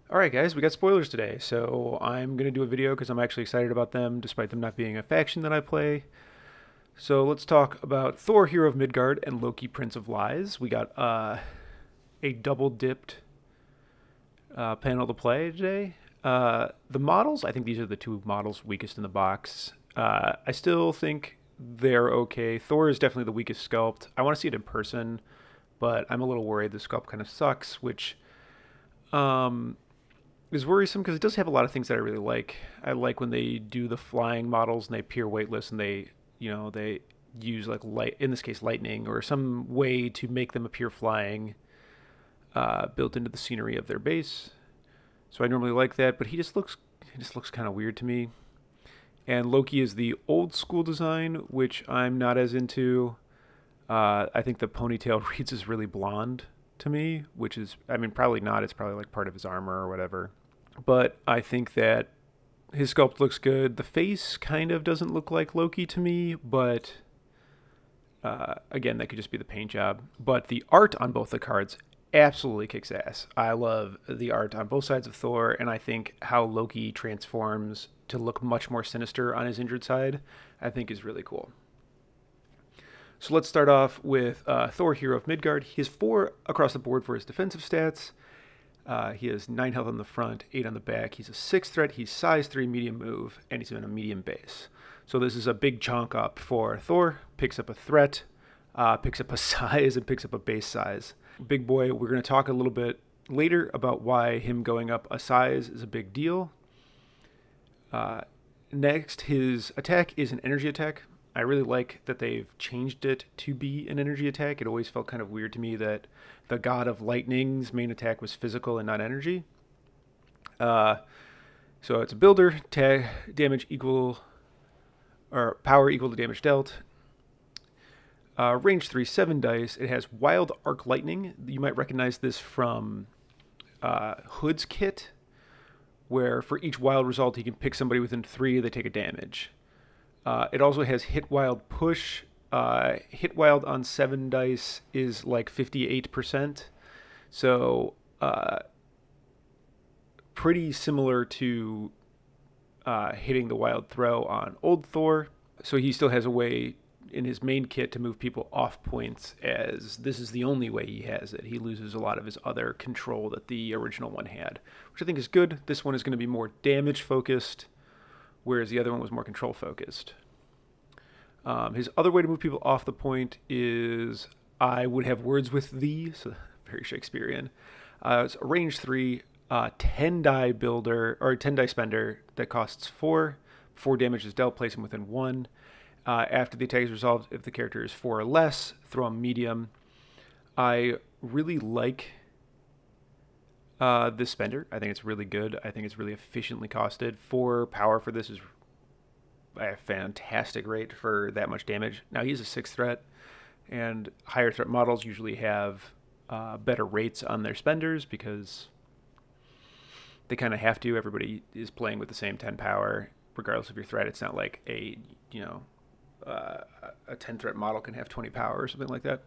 Alright guys, we got spoilers today, so I'm going to do a video because I'm actually excited about them, despite them not being a faction that I play. So let's talk about Thor, Hero of Midgard, and Loki, Prince of Lies. We got a double-dipped panel to play today. The models, I think these are the two models weakest in the box. I still think they're okay. Thor is definitely the weakest sculpt. I want to see it in person, but I'm a little worried the sculpt kind of sucks, which um, is worrisome because it does have a lot of things that I really like. I like when they do the flying models and they appear weightless and they use like light, in this case lightning, or some way to make them appear flying, built into the scenery of their base. So I normally like that, but he just looks kind of weird to me. And Loki is the old school design, which I'm not as into. I think the ponytail reads as really blonde to me, which is, I mean, probably not. It's probably like part of his armor or whatever. But I think that his sculpt looks good. The face kind of doesn't look like Loki to me, but again, that could just be the paint job. But the art on both the cards absolutely kicks ass. I love the art on both sides of Thor, and I think how Loki transforms to look much more sinister on his injured side, I think is really cool. So let's start off with Thor, Hero of Midgard. He has 4 across the board for his defensive stats. He has 9 health on the front, 8 on the back. He's a 6 threat. He's size 3 medium move, and he's in a medium base. So this is a big chunk up for Thor. Picks up a threat, picks up a size, and picks up a base size. Big boy, we're going to talk a little bit later about why him going up a size is a big deal. Next, his attack is an energy attack. I really like that they've changed it to be an energy attack. It always felt kind of weird to me that the god of lightning's main attack was physical and not energy. Uh, so it's a builder, damage equal, or power equal to damage dealt. Range 3, 7 dice. It has wild arc lightning. You might recognize this from Hood's kit, where for each wild result he can pick somebody within 3, they take a damage. It also has Hit Wild Push. Hit Wild on 7 dice is like 58%. So, pretty similar to hitting the Wild Throw on Old Thor. So he still has a way in his main kit to move people off points, as this is the only way he has it. He loses a lot of his other control that the original one had, which I think is good. This one is going to be more damage focused, whereas the other one was more control focused. His other way to move people off the point is I would have words with thee, so very Shakespearean. It's a range 3, 10 die builder, or 10 die spender that costs 4. 4 damage is dealt, place him within 1. After the attack is resolved, if the character is 4 or less, throw him medium. I really like this spender. I think it's really good. I think it's really efficiently costed. 4 power for this is a fantastic rate for that much damage. Now he's a 6 threat, and higher threat models usually have better rates on their spenders because they kind of have to. Everybody is playing with the same 10 power, regardless of your threat. It's not like a 10 threat model can have 20 power or something like that.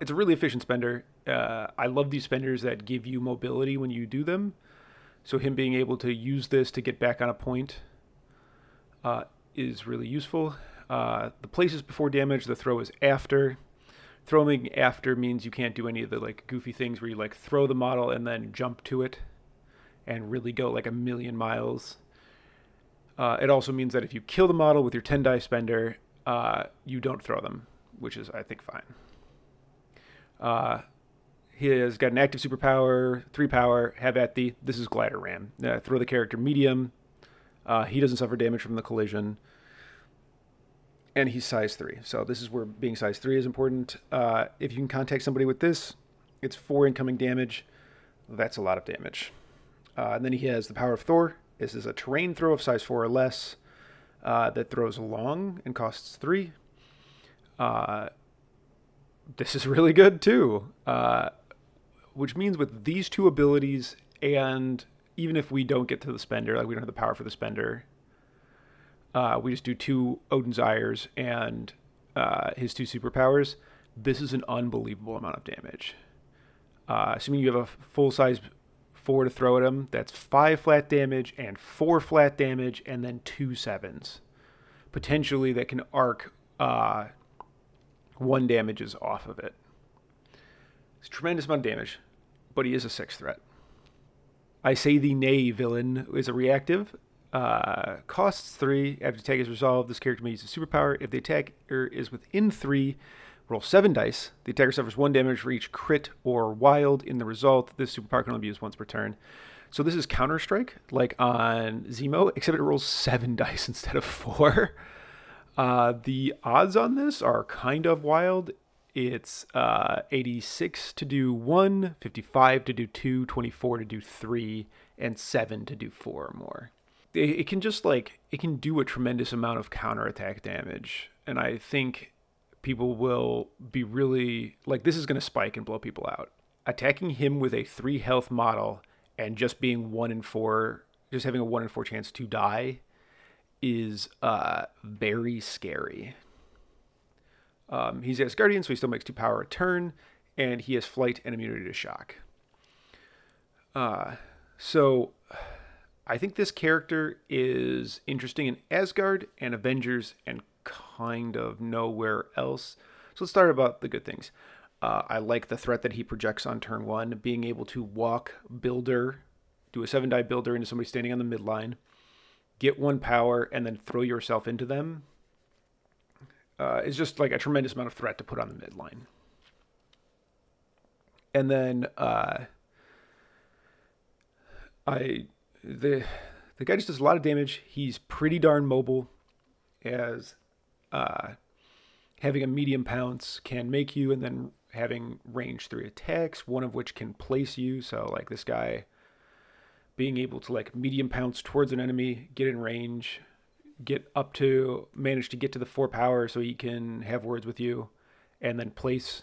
It's a really efficient spender. I love these spenders that give you mobility when you do them. So him being able to use this to get back on a point is really useful. The place is before damage. The throw is after. Throwing after means you can't do any of the like goofy things where you like throw the model and then jump to it and really go like a million miles. It also means that if you kill the model with your 10 die spender, you don't throw them, which is, I think, fine. He has got an active superpower, 3 power, have at thee. This is Glider Ram. Throw the character medium. He doesn't suffer damage from the collision. And he's size 3. So this is where being size 3 is important. If you can contact somebody with this, it's 4 incoming damage. That's a lot of damage. And then he has the power of Thor. This is a terrain throw of size 4 or less that throws long and costs 3. This is really good too, which means with these 2 abilities, and even if we don't get to the spender, like we don't have the power for the spender, we just do 2 Odin's Ires and his 2 superpowers. This is an unbelievable amount of damage. Assuming you have a full-size 4 to throw at him. That's 5 flat damage and 4 flat damage, and then 2 sevens. Potentially that can arc 1 damages off of it. It's a tremendous amount of damage, but he is a 6 threat. I Say Thee Nay villain is a reactive. Costs 3. After the attack is resolved, this character may use a superpower. If the attacker is within 3, roll 7 dice. The attacker suffers 1 damage for each crit or wild in the result. This superpower can only be used once per turn. So this is Counter-Strike, like on Zemo, except it rolls 7 dice instead of 4. The odds on this are kind of wild. It's 86 to do 1, 55 to do 2, 24 to do 3, and 7 to do 4 or more. It can just like, it can do a tremendous amount of counterattack damage. And I think people will be really, like, this is going to spike and blow people out. Attacking him with a 3 health model and just being 1 in 4, just having a 1 in 4 chance to die is very scary. He's Asgardian, so he still makes 2 power a turn, and he has flight and immunity to shock. So I think this character is interesting in Asgard and Avengers and kind of nowhere else. So let's start about the good things. I like the threat that he projects on turn 1, being able to walk builder, do a 7-die builder into somebody standing on the midline, get 1 power, and then throw yourself into them. Is just like a tremendous amount of threat to put on the midline. And then the guy just does a lot of damage. He's pretty darn mobile, as having a medium pounce can make you, and then having range 3 attacks, one of which can place you. So like this guy being able to like medium pounce towards an enemy, get in range, manage to get to the 4 power so he can have words with you, and then place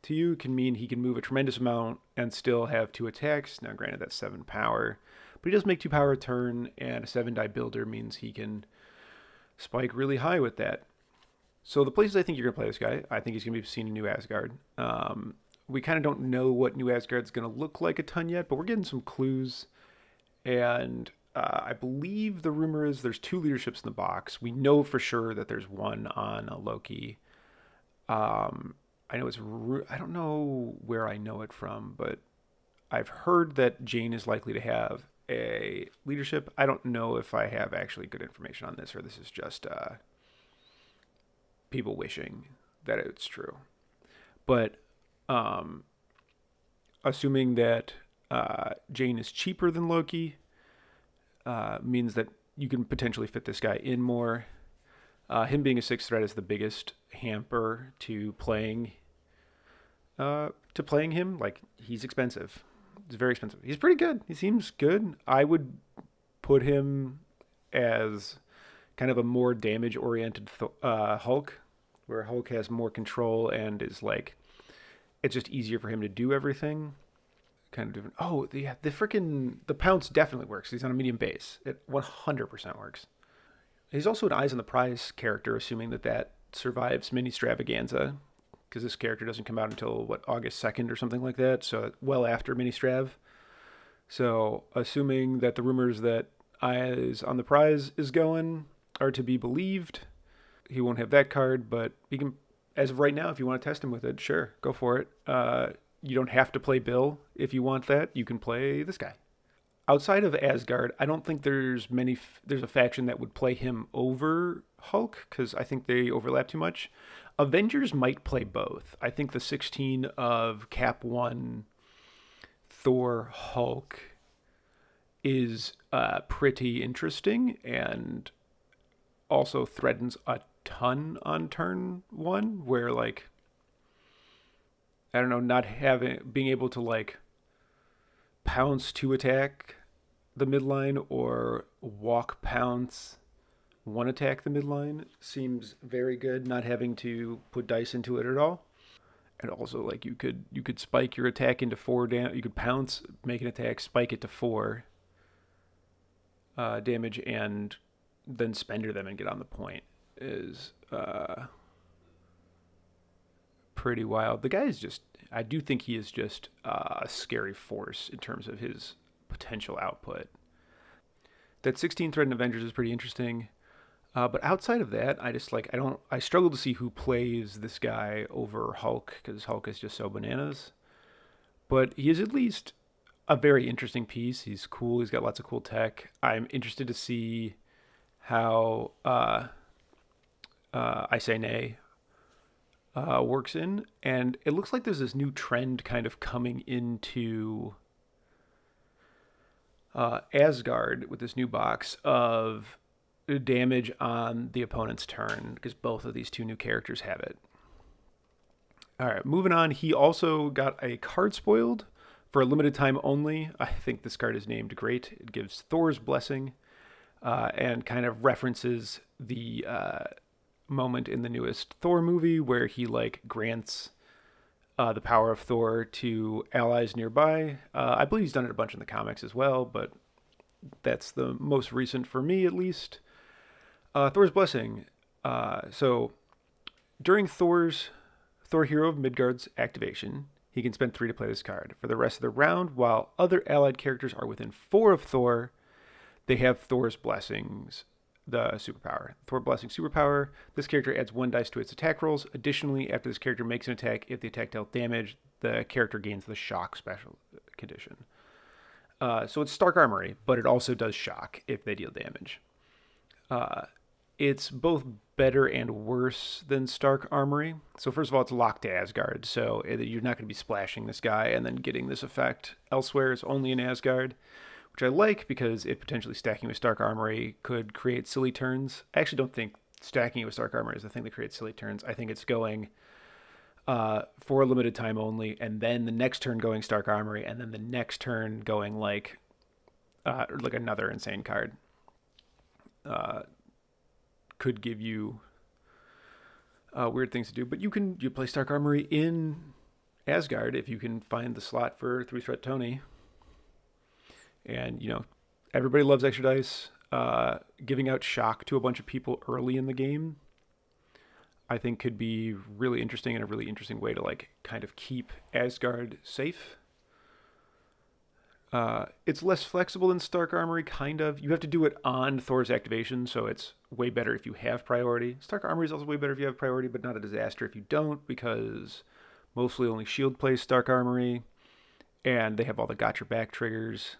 to you can mean he can move a tremendous amount and still have 2 attacks. Now granted that's 7 power, but he does make 2 power a turn, and a 7-die builder means he can spike really high with that. So the places I think you're going to play this guy, I think he's going to be seen in New Asgard. We kind of don't know what New Asgard's going to look like a ton yet, but we're getting some clues. And I believe the rumor is there's 2 leaderships in the box. We know for sure that there's one on Loki. I know I don't know where I know it from, but I've heard that Jane is likely to have a leadership. I don't know if I have actually good information on this, or this is just people wishing that it's true. But assuming that Jane is cheaper than Loki, means that you can potentially fit this guy in more. Him being a 6 threat is the biggest hamper to playing him. Like, he's expensive. He's very expensive. He's pretty good. He seems good. I would put him as kind of a more damage-oriented Hulk, where Hulk has more control and is like, it's just easier for him to do everything. Kind of different. Oh, yeah, the pounce definitely works. He's on a medium base. It 100% works. He's also an Eyes on the Prize character, assuming that survives Mini Stravaganza, because this character doesn't come out until, August 2nd or something like that, so well after Mini Strav. So, assuming that the rumors that Eyes on the Prize is going are to be believed, he won't have that card, but he can, as of right now, if you want to test him with it, sure, go for it. You don't have to play Bill if you want that. You can play this guy. Outside of Asgard, I don't think there's a faction that would play him over Hulk, because I think they overlap too much. Avengers might play both. I think the 16 of Cap 1 Thor Hulk is pretty interesting, and also threatens a ton on turn 1, where like, I don't know, being able to like pounce to attack the midline or walk pounce 1 attack the midline seems very good, not having to put dice into it at all. And also, like, you could spike your attack into 4 damage. You could pounce, make an attack, spike it to 4 damage, and then spender them and get on the point is pretty wild. The guy is just, I do think he is just a scary force in terms of his potential output. That 16 thread in Avengers is pretty interesting. But outside of that, I struggle to see who plays this guy over Hulk, because Hulk is just so bananas. But he is at least a very interesting piece. He's cool. He's got lots of cool tech. I'm interested to see how I Say Nay works in. And it looks like there's this new trend kind of coming into Asgard with this new box of damage on the opponent's turn, because both of these two new characters have it. All right, moving on. He also got a card spoiled for a limited time only. I think this card is named Great. It gives Thor's Blessing and kind of references the moment in the newest Thor movie where he like grants the power of Thor to allies nearby. I believe he's done it a bunch in the comics as well, but that's the most recent for me at least. Thor's Blessing. So during Thor Hero of Midgard's activation, he can spend 3 to play this card. For the rest of the round, while other allied characters are within 4 of Thor, they have Thor's Blessings, the superpower. Thor Blessing superpower. This character adds 1 dice to its attack rolls. Additionally, after this character makes an attack, if the attack dealt damage, the character gains the shock special condition. So it's Stark Armory, but it also does shock if they deal damage. It's both better and worse than Stark Armory. So first of all, it's locked to Asgard, so you're not going to be splashing this guy and then getting this effect elsewhere. It's only in Asgard, which I like because it potentially stacking with Stark Armory could create silly turns. I actually don't think stacking it with Stark Armory is the thing that creates silly turns. I think it's going for a limited time only, and then the next turn going Stark Armory, and then the next turn going like another insane card. Could give you weird things to do, but you play Stark Armory in Asgard if you can find the slot for 3-threat Tony. And everybody loves extra dice. Giving out shock to a bunch of people early in the game, I think, could be really interesting and a really interesting way to like kind of keep Asgard safe. It's less flexible than Stark Armory, kind of. You have to do it on Thor's activation, so it's way better if you have priority. Stark Armory is also way better if you have priority, but not a disaster if you don't, because mostly only Shield plays Stark Armory, and they have all the Got Your Back triggers,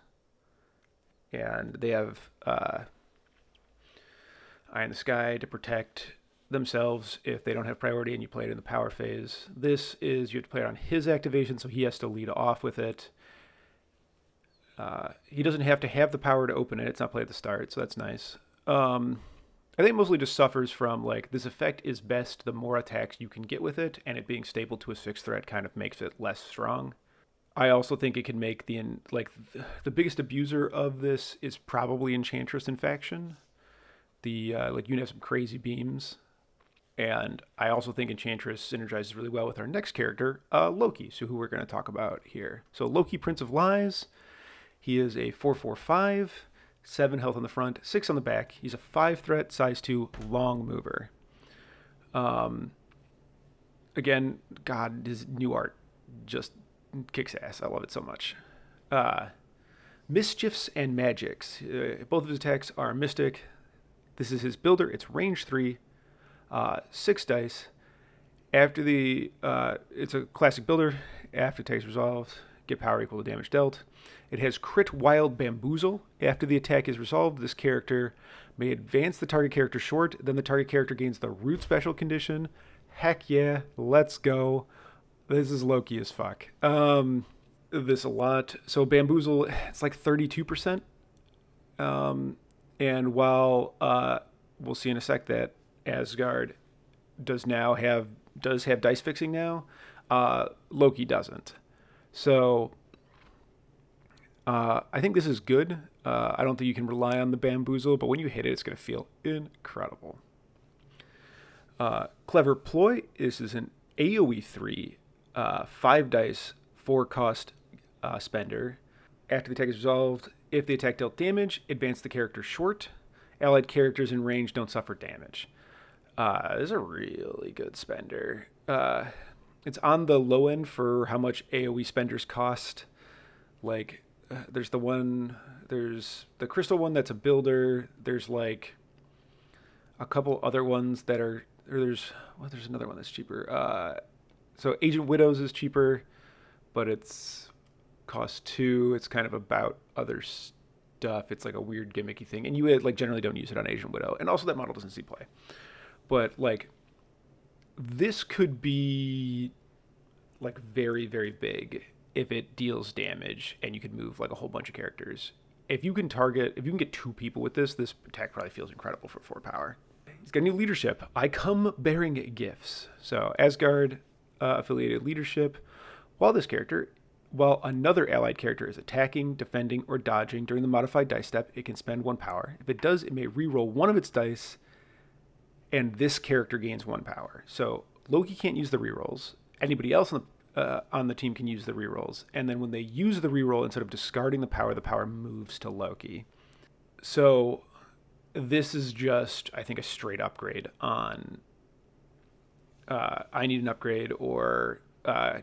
and they have Eye in the Sky to protect themselves if they don't have priority and you play it in the power phase. This is, you have to play it on his activation, so he has to lead off with it. He doesn't have to have the power to open it. It's not played at the start, so that's nice. I think it mostly just suffers from, like, this effect is best the more attacks you can get with it, and it being stable to a 6th threat kind of makes it less strong. I also think it can make the biggest abuser of this is probably Enchantress in Faction. You can have some crazy beams. And I also think Enchantress synergizes really well with our next character, Loki, who we're going to talk about here. So Loki, Prince of Lies. He is a 4/4/5, 7 health on the front, 6 on the back. He's a 5-threat, size 2, long mover. Again, God, his new art just kicks ass. I love it so much. Mischiefs and Magics. Both of his attacks are Mystic. This is his builder. It's range 3, 6 dice. After it's a classic builder. After attacks resolved, get power equal to damage dealt. It has crit Wild Bamboozle. After the attack is resolved, this character may advance the target character short. Then the target character gains the root special condition. Heck yeah, let's go. This is Loki as fuck. This a lot. So Bamboozle, it's like 32%. And while we'll see in a sec that Asgard does have dice fixing now, Loki doesn't. So I think this is good. I don't think you can rely on the Bamboozle, but when you hit it, it's going to feel incredible. Clever Ploy. This is an AoE 3, 5 dice, 4 cost spender. After the attack is resolved, if the attack dealt damage, advance the character short. Allied characters in range don't suffer damage. This is a really good spender. It's on the low end for how much AoE spenders cost. Like, there's the one, there's the crystal one that's a builder. There's like a couple other ones that are, or there's another one that's cheaper. So Agent Widows is cheaper, but it's costs 2. It's kind of about other stuff. It's like a weird gimmicky thing, and you like generally don't use it on Agent Widow, and also that model doesn't see play. But like, this could be like very, very big if it deals damage and you could move like a whole bunch of characters. If you can get 2 people with this attack probably feels incredible for 4 power. He's got new leadership. I come bearing gifts. So Asgard affiliated leadership. While another allied character is attacking, defending, or dodging during the modified dice step, it can spend 1 power. If it does, it may reroll one of its dice, and this character gains 1 power. So Loki can't use the rerolls. Anybody else on the team can use the rerolls. And then when they use the reroll, instead of discarding the power moves to Loki. So this is just, I think, a straight upgrade on I Need an Upgrade or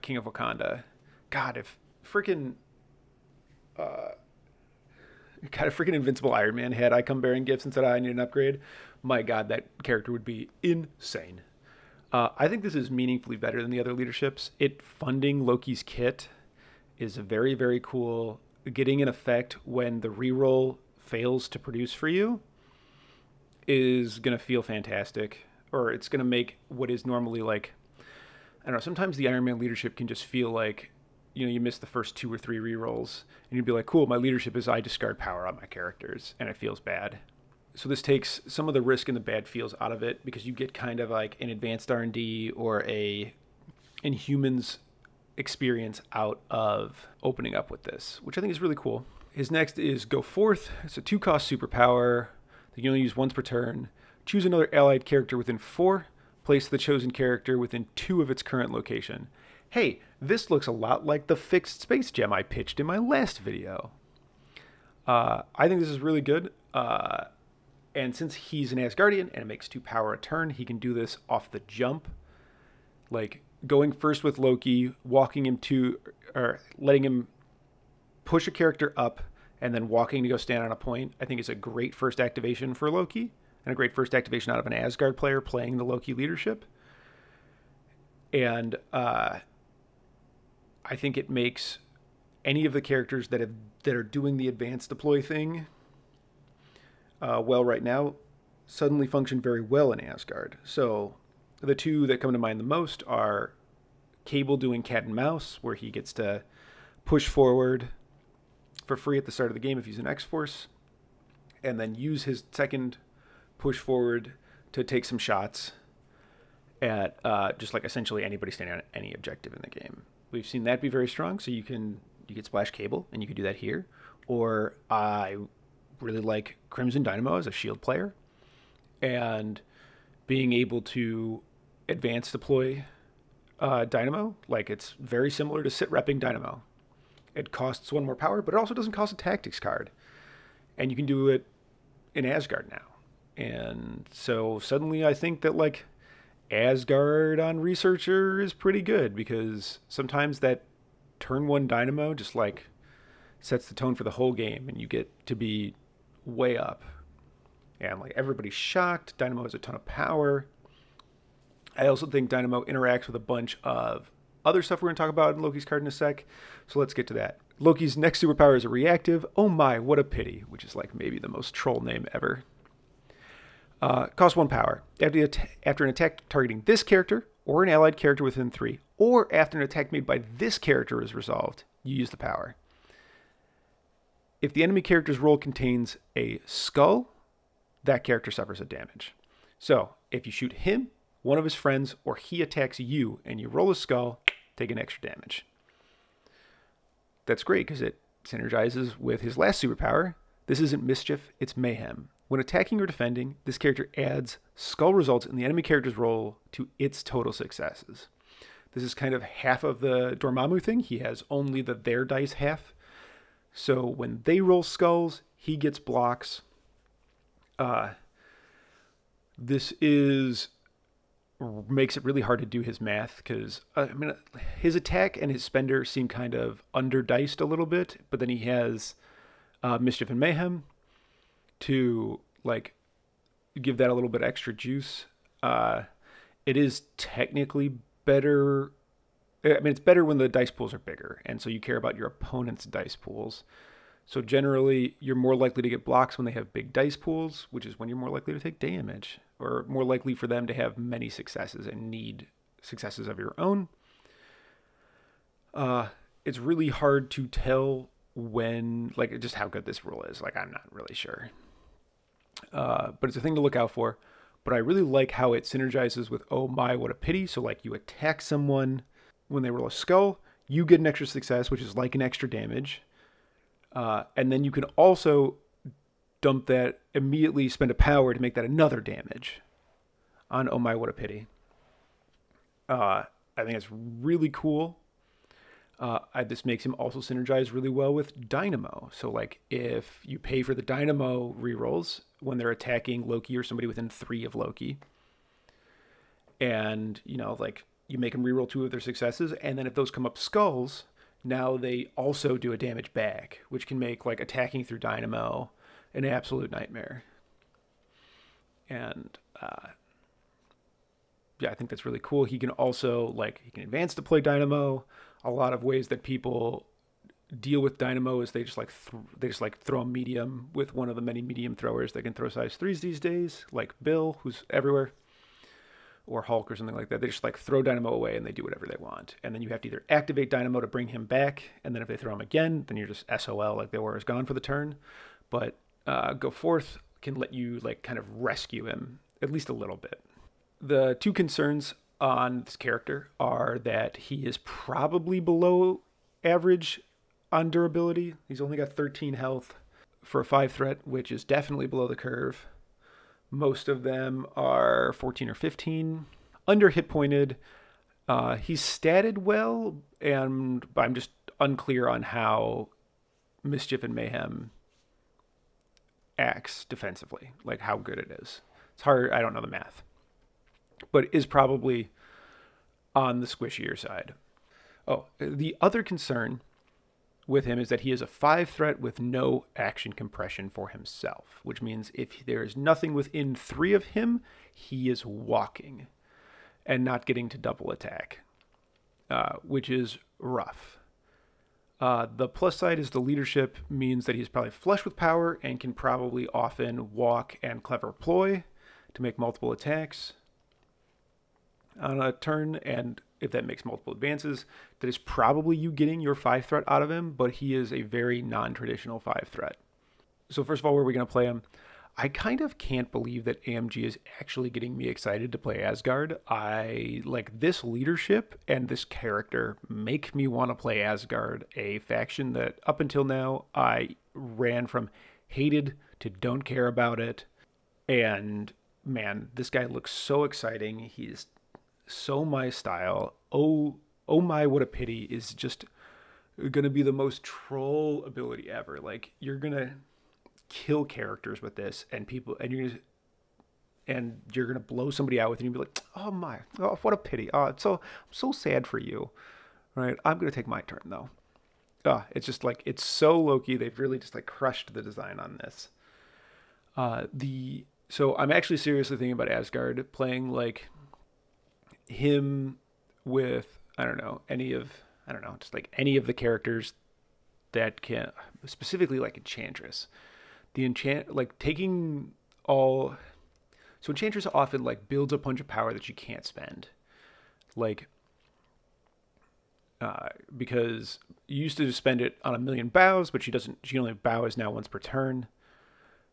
King of Wakanda. God, if freaking Invincible Iron Man had I Come Bearing Gifts instead of I Need an Upgrade, my God, that character would be insane. I think this is meaningfully better than the other leaderships. It funding Loki's kit is very, very cool. Getting an effect when the reroll fails to produce for you is going to feel fantastic. Or it's going to make what is normally like, I don't know, sometimes the Iron Man leadership can just feel like, you miss the first 2 or 3 rerolls, and you'd be like, cool, my leadership is I discard power on my characters, and it feels bad. So this takes some of the risk and the bad feels out of it, because you get kind of like an advanced R&D or a Inhumans experience out of opening up with this, which I think is really cool. His next is Go Forth. It's a 2-cost superpower that you only use once per turn. Choose another allied character within 4. Place the chosen character within 2 of its current location. Hey, this looks a lot like the fixed space gem I pitched in my last video. I think this is really good. And since he's an Asgardian and it makes 2 power a turn, he can do this off the jump. Like going first with Loki, walking him to, or letting him push a character up and then walking to go stand on a point, I think is a great first activation for Loki and a great first activation out of an Asgard player playing the Loki leadership. And I think it makes any of the characters that are doing the advanced deploy thing well right now suddenly function very well in Asgard. So the 2 that come to mind the most are Cable doing cat and mouse, where he gets to push forward for free at the start of the game if he's an X-Force, and then use his second push forward to take some shots at just like essentially anybody standing on any objective in the game. We've seen that be very strong, so you can splash Cable, and you can do that here. Or I really like Crimson Dynamo as a shield player, and being able to advance deploy Dynamo, like it's very similar to sit repping Dynamo. It costs 1 more power, but it also doesn't cost a tactics card, and you can do it in Asgard now. And so suddenly I think that like Asgard on Researcher is pretty good, because sometimes that turn 1 Dynamo just like sets the tone for the whole game, and you get to be way up. And like everybody's shocked. Dynamo has a ton of power. I also think Dynamo interacts with a bunch of other stuff we're going to talk about in Loki's card in a sec. So let's get to that. Loki's next superpower is a reactive. Oh my, what a pity, which is like maybe the most troll name ever. Cost 1 power. After an attack targeting this character or an allied character within 3, or after an attack made by this character is resolved, you use the power. If the enemy character's roll contains a skull, that character suffers a damage. So if you shoot him, one of his friends, or he attacks you and you roll a skull, take an extra damage. That's great because it synergizes with his last superpower. This isn't mischief, it's mayhem. When attacking or defending, this character adds skull results in the enemy character's roll to its total successes. This is kind of half of the Dormammu thing. He has only their dice half. So when they roll skulls, he gets blocks. This is makes it really hard to do his math because I mean his attack and his spender seem kind of underdiced a little bit, but then he has Mischief and Mayhem to like give that a little bit extra juice. It is technically better. I mean, it's better when the dice pools are bigger, and so you care about your opponent's dice pools. So generally, you're more likely to get blocks when they have big dice pools, which is when you're more likely to take damage, or more likely for them to have many successes and need successes of your own. It's really hard to tell when, like, just how good this rule is. Like, I'm not really sure. But it's a thing to look out for. But I really like how it synergizes with Oh My, What a Pity. So, like, you attack someone when they roll a skull, you get an extra success, which is like an extra damage. And then you can also dump that, immediately spend a power to make that another damage on Oh My, What a Pity. I think it's really cool. This makes him also synergize really well with Dynamo. So, like, if you pay for the Dynamo rerolls when they're attacking Loki or somebody within 3 of Loki, and, you know, like, you make them reroll 2 of their successes, and then if those come up skulls, now they also do a damage back, which can make, like, attacking through Dynamo an absolute nightmare. And, yeah, I think that's really cool. He can also, like, he can advance to play Dynamo. A lot of ways that people deal with Dynamo is they just throw a medium with one of the many medium throwers that can throw size 3s these days, like Bill, who's everywhere, or Hulk or something like that. They just, like, throw Dynamo away and they do whatever they want. And then you have to either activate Dynamo to bring him back, and then if they throw him again, then you're just SOL, like, the aura is gone for the turn. But Go Forth can let you, like, kind of rescue him at least a little bit. The 2 concerns on this character are that he is probably below average on durability. He's only got 13 health for a 5 threat, which is definitely below the curve. Most of them are 14 or 15. Under hit pointed, he's statted well, and I'm just unclear on how Mischief and Mayhem acts defensively, like how good it is. It's hard, I don't know the math, but is probably on the squishier side. Oh, the other concern with him is that he is a 5 threat with no action compression for himself, which means if there is nothing within 3 of him, he is walking and not getting to double attack, which is rough. The plus side is the leadership means that he's probably flush with power and can probably often walk and clever ploy to make multiple attacks on a turn, and if that makes multiple advances, that is probably you getting your 5 threat out of him, but he is a very non-traditional 5 threat. So first of all, where are we going to play him? I kind of can't believe that AMG is actually getting me excited to play Asgard. I like this leadership and this character make me want to play Asgard, a faction that up until now I ran from hated to don't care about it. And man, this guy looks so exciting. He's so my style. Oh My, What a Pity is just gonna be the most troll ability ever. Like, you're gonna kill characters with this, and people, and you're gonna blow somebody out with it, and you'll be like, oh my, oh, what a pity. Oh, I'm so sad for you. Right? I'm gonna take my turn though. It's just like, it's so Loki. They've really just, like, crushed the design on this. So I'm actually seriously thinking about Asgard, playing, like, him with, just like any of the characters that can, specifically like Enchantress. Taking all, so Enchantress often, like, builds a bunch of power that you can't spend. Like, because you used to just spend it on a million bows, but she only bows now once per turn.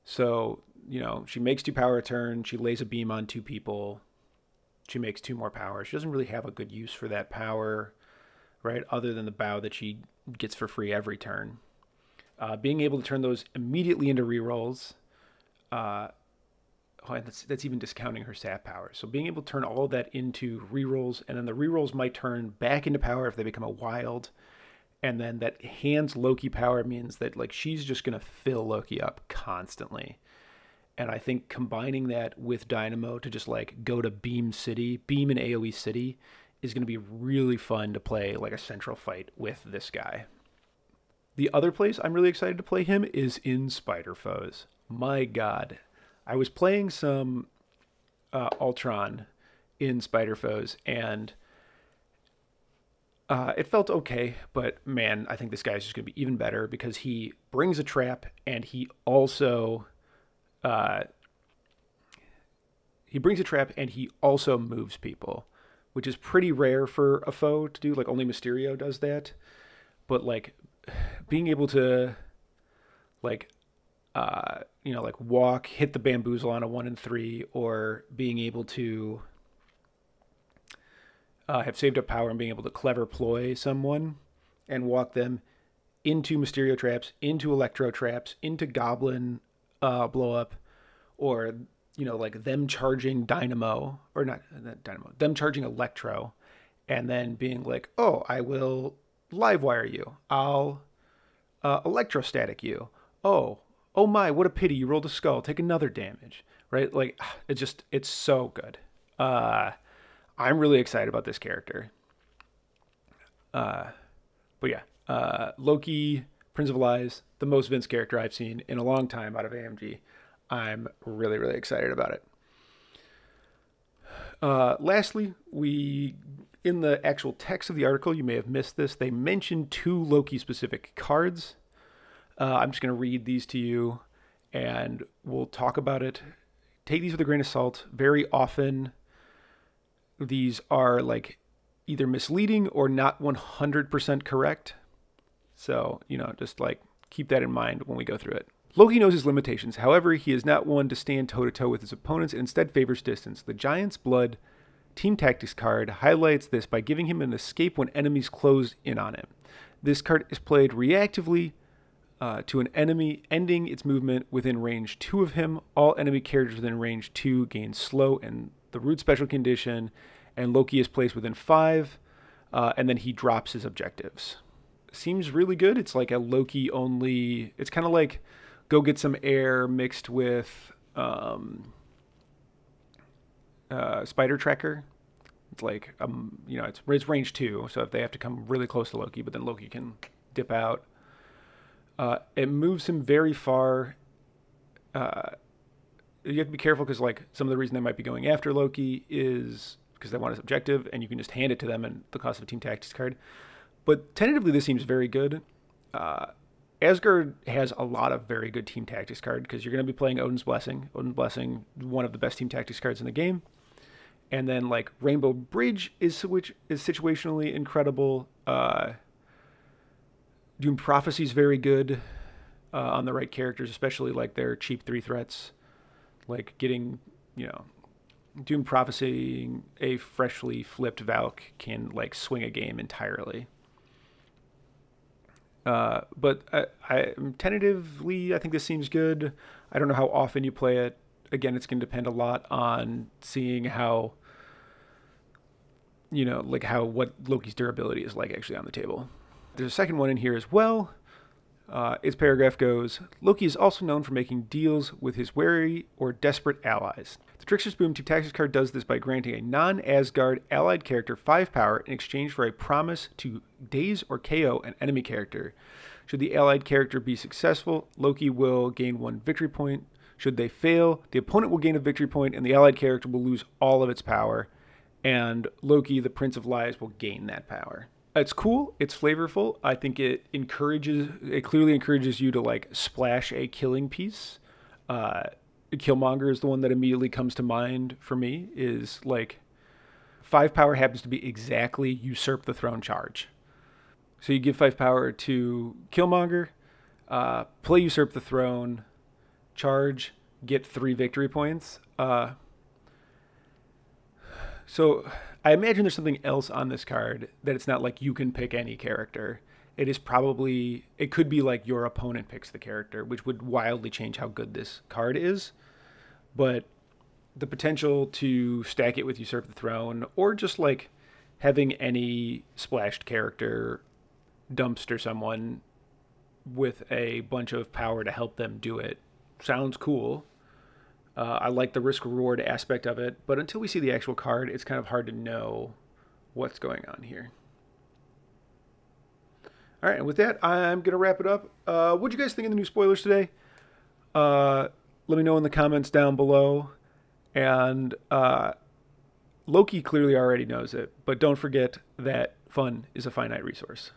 So, you know, she makes 2 power a turn, she lays a beam on 2 people, she makes 2 more power. She doesn't really have a good use for that power, right? Other than the bow that she gets for free every turn. Being able to turn those immediately into rerolls, that's even discounting her sap power. So being able to turn all of that into rerolls, and then the rerolls might turn back into power if they become a wild, and then that hands Loki power means that, like, she's just gonna fill Loki up constantly. And I think combining that with Dynamo to just like go to Beam and AoE City is going to be really fun to play like a central fight with this guy. The other place I'm really excited to play him is in Spider Foes. My God. I was playing some Ultron in Spider Foes, and it felt okay, but man, I think this guy's just going to be even better because he brings a trap and uh, he also moves people, which is pretty rare for a foe to do. Like only Mysterio does that. But like being able to like like walk, hit the bamboozle on a 1 and 3, or being able to have saved up power and being able to clever ploy someone and walk them into Mysterio traps, into Electro traps, into Goblin blow up, or like them charging Dynamo, or not Dynamo, them charging Electro, and then being like, oh, I will live wire you, I'll electrostatic you. Oh my, what a pity, you rolled a skull, take another damage, right? Like it's so good. I'm really excited about this character. But yeah, Loki, Prince of Lies, the most Vince character I've seen in a long time out of AMG. I'm really, really excited about it. Lastly, in the actual text of the article, you may have missed this, they mentioned 2 Loki-specific cards. I'm just going to read these to you, and we'll talk about it. Take these with a grain of salt. Very often, these are like either misleading or not 100% correct. So, just like keep that in mind when we go through it. Loki knows his limitations. However, he is not one to stand toe-to-toe with his opponents and instead favors distance. The Giant's Blood Team Tactics card highlights this by giving him an escape when enemies close in on him. This card is played reactively to an enemy, ending its movement within range 2 of him. All enemy characters within range 2 gain slow and the root special condition, and Loki is placed within 5, and then he drops his objectives. Seems really good. It's like a Loki only. It's kind of like Go Get Some Air mixed with Spider Tracker. It's like it's range 2, so if they have to come really close to Loki, but then Loki can dip out. It moves him very far. You have to be careful because like some of the reason they might be going after Loki is because they want his objective, and you can just hand it to them and the cost of a Team Tactics card. But tentatively, this seems very good. Asgard has a lot of very good Team Tactics card because you're going to be playing Odin's Blessing. Odin's Blessing, one of the best Team Tactics cards in the game. And then like Rainbow Bridge is situationally incredible. Doom Prophecy is very good on the right characters, especially like their cheap 3 threats. Like getting, Doom Prophecy, a freshly flipped Valk can like swing a game entirely. But I tentatively, I think this seems good. I don't know how often you play it. Again, it's going to depend a lot on seeing how, what Loki's durability is like actually on the table. There's a second one in here as well. Its paragraph goes, Loki is also known for making deals with his wary or desperate allies. The Trickster's Boom Team Tactics card does this by granting a non-Asgard allied character 5 power in exchange for a promise to daze or KO an enemy character. Should the allied character be successful, Loki will gain 1 victory point. Should they fail, the opponent will gain a victory point and the allied character will lose all of its power. And Loki, the Prince of Lies, will gain that power. It's cool. It's flavorful. I think it clearly encourages you to like splash a killing piece. Killmonger is the one that immediately comes to mind for me, is like 5 power happens to be exactly Usurp the Throne charge. So you give 5 power to Killmonger, play Usurp the Throne, charge, get 3 victory points. So I imagine there's something else on this card that it's not like you can pick any character. It could be like your opponent picks the character, which would wildly change how good this card is. But the potential to stack it with Usurp the Throne, or just like having any splashed character dumpster someone with a bunch of power to help them do it, sounds cool. I like the risk reward aspect of it, but until we see the actual card, it's kind of hard to know what's going on here. All right, and with that, I'm going to wrap it up. What do you guys think of the new spoilers today? Let me know in the comments down below. And Loki clearly already knows it, but don't forget that fun is a finite resource.